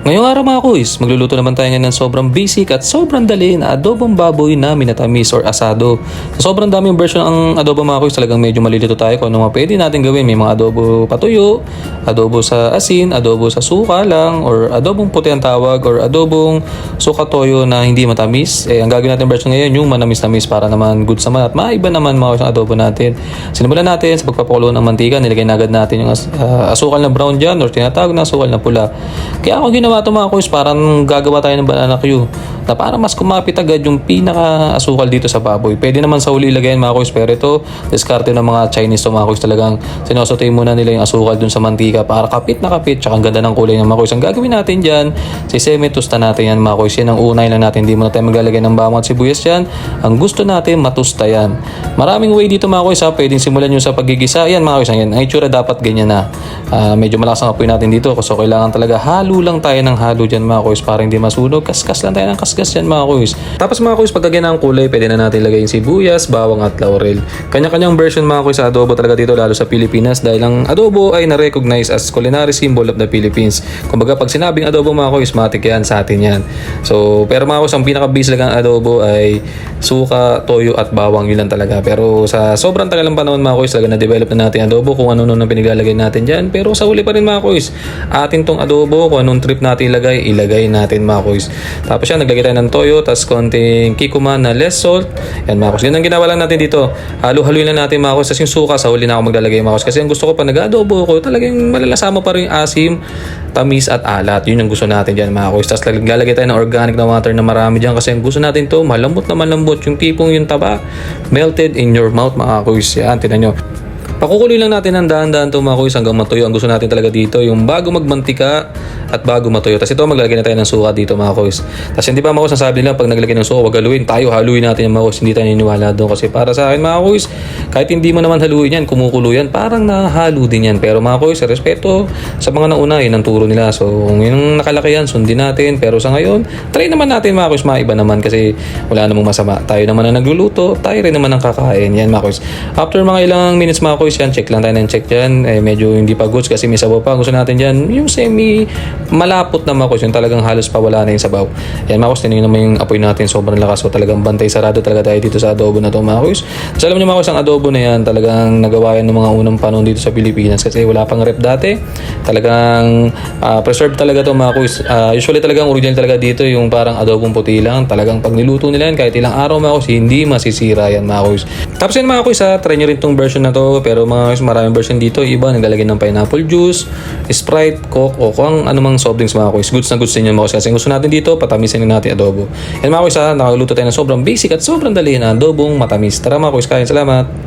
Ngayong araw mga kuys, magluluto naman tayo ngayon ng sobrang basic at sobrang dali na adobong baboy na minatamis or asado. So, sobrang daming version ang adobo mga kuys, talagang medyo malilito tayo kung ano mga pwede natin gawin. May mga adobo patuyo, adobo sa asin, adobo sa suka lang, or adobong puti ang tawag, or adobong suka toyo na hindi matamis. Ang gagawin natin version ngayon yung manamis-namis para naman good sa man at maiba naman mga kuys ang adobo natin. Sinimulan natin sa pagpapakulo ng mantika, nilagay na agad natin yung asukal na brown dyan or tinatawag na asukal na pula. Kaya ako ginawa ito mga kuys, parang gagawa tayo ng banana Q na para mas kumapit agad yung pinaka-asukal dito sa baboy. Pwede naman sa huli ilagay mga kuys, pero ito diskarte ng mga Chinese to mga kuys, talagang sinosotay muna nila yung asukal dun sa mantika para kapit na kapit, tsaka ang ganda ng kulay ng mga kuys. Ang gagawin natin dyan, semi-tusta natin yan mga kuys. Yan ang unay lang natin, hindi muna tayo maglalagay ng bawang at sibuyas yan. Ang gusto natin matusta yan. Maraming way dito mga kuys, pwedeng simulan nyo sa pagigisa. Yan mga kuys, yan. Ang itsura dapat ganyan na. Medyo malakas ang apoy natin dito kasi kailangan talaga halo lang tayo ng halo dyan mga kuys para hindi masunog. Kaskas lang tayo ng kaskas dyan mga kuys. Tapos mga kuys, pag ganyan ang kulay, pwede na natin lagay yung sibuyas, bawang at laurel. Kanya-kanyang version mga kuys sa adobo talaga dito, lalo sa Pilipinas, dahil ang adobo ay na-recognize as culinary symbol of the Philippines. Kumbaga pag sinabing adobo mga kuys, matik yan sa atin yan. So pero mga kuys, ang pinaka-base lang ang adobo ay suka, toyo at bawang, yun lang talaga. Pero sa sobrang tagal ng panahon mga kuys, talaga na-develop na natin adobo kung ano nung pinaglalagay natin dyan. Pero sa huli pa rin mga kuys, atin tong adobo, kung anong trip natin ilagay natin mga kuys. Tapos yan, naglagay tayo ng toyo, tapos konting kikuma na less salt. Yan mga kuys, ganun ang ginawa lang natin dito. Halo-haluin lang natin mga kuys. Tapos yung suka, sa huli na ako maglalagay mga kuys. Kasi ang gusto ko pa nag-adobo ko, talagang malalasama pa rin yung asim, tamis at alat. Yun yung gusto natin dyan mga kuys. Tapos lalagay tayo ng organic na water na marami dyan kasi ang gusto natin to malambot na malambot. Yung tipong yung taba, melted in your mouth mga kuys. Yan, tinan nyo. Pakukuloy lang natin ng dahan-dahan ito mga kuys hanggang matuyo. Ang gusto natin talaga dito yung bago magmantika at bago matuyo. Tapos ito, maglalagay na tayo ng suka dito mga kuys. Tapos hindi pa mga kuys, nasabi nila pag naglagay ng suka, wag haluin. Tayo haluin natin yung mga kuys. Hindi tayo niniwala doon. Kasi para sa akin mga kuys, kahit hindi mo naman haluin yan, kumukulo yan, parang nahalo din yan. Pero mga kuys, respeto sa mga nauna, yun ang turo nila. So yung nakalaki yan, sundin natin. Pero sa ngayon, try naman natin mga kuys, maiba naman kasi wala namang masama. Tayo naman ang nagluluto, tayo rin naman ang kakain. Yan mga kuys. After mga ilang minutes mga kuys, yan, check lang tayo ng check dyan. Medyo hindi pa goods kasi may sabaw pa. Gusto natin dyan yung semi malapot na mga kuys, yung talagang halos pa wala na yung sabaw. Yan mga kuys, tinignan naman yung apoy natin, sobrang lakas. So talagang bantay sarado talaga tayo dito sa adobo na to mga kuys. So alam niyo mga kuys, ang adobo na yan talagang nagawa yan ng mga unang panahon dito sa Pilipinas kasi wala pang rep dati. Talagang preserved talaga to mga kuys. Usually talagang original talaga dito yung parang adobong puti lang. Talagang pag niluto nila yan kahit ilang araw mga kuys, hindi masisira yan mga kuys. Tapos yan mga kuys, try nyo rin tong version na to. Pero mga kuys, maraming version dito. Iba naglalagay ng pineapple juice, Sprite, Coke, o kung anumang soft drinks mga kuys. Goods na goods din yun mga kuys. Kasi gusto natin dito, patamisin na natin adobo. Yan mga kuys, nakagluto tayo ng sobrang basic at sobrang dali na adobong matamis. Tara mga kuys, kain. Salamat!